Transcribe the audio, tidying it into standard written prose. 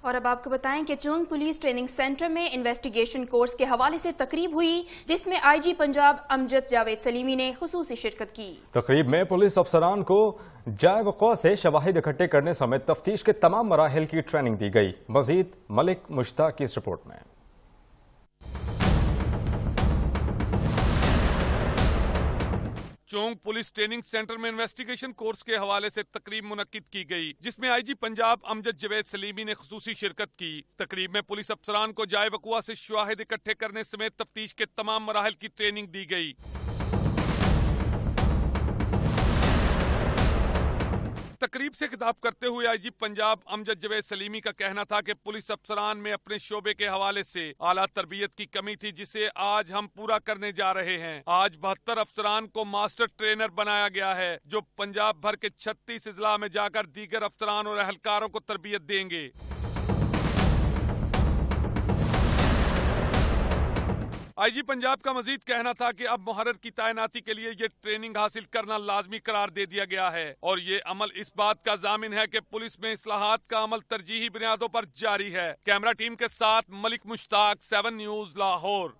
और अब आपको बताएं कि चुंग पुलिस ट्रेनिंग सेंटर में इन्वेस्टिगेशन कोर्स के हवाले से तकरीब हुई, जिसमें आईजी पंजाब अमजद जावेद सलीमी ने खुसूसी शिरकत की। तकरीब में पुलिस अफसरान को जाए वक़्वा से शवाहिद इकट्ठे करने समेत तफ्तीश के तमाम मराहिल की ट्रेनिंग दी गई। मजीद मलिक मुश्ताक की इस रिपोर्ट में। चोंग पुलिस ट्रेनिंग सेंटर में इन्वेस्टिगेशन कोर्स के हवाले से तकरीब मुनक्किद की गई, जिसमें आईजी पंजाब अमजद जावेद सलीमी ने खुसूसी शिरकत की। तकरीब में पुलिस अफसरान को जाए वक़्वा से शवाहिद इकट्ठे करने समेत तफ्तीश के तमाम मराहिल की ट्रेनिंग दी गई। तकरीब से खिताब करते हुए आईजी पंजाब अमजद जावेद सलीमी का कहना था कि पुलिस अफसरान में अपने शोबे के हवाले से आला तरबियत की कमी थी, जिसे आज हम पूरा करने जा रहे हैं। आज 72 अफसरान को मास्टर ट्रेनर बनाया गया है, जो पंजाब भर के 36 अजला में जाकर दीगर अफसरान और अहलकारों को तरबियत देंगे। आईजी पंजाब का मजीद कहना था कि अब मुहर्रर की तैनाती के लिए ये ट्रेनिंग हासिल करना लाजमी करार दे दिया गया है और ये अमल इस बात का जामिन है कि पुलिस में इस्लाहात का अमल तरजीही बुनियादों पर जारी है। कैमरा टीम के साथ मलिक मुश्ताक, 7 न्यूज़, लाहौर।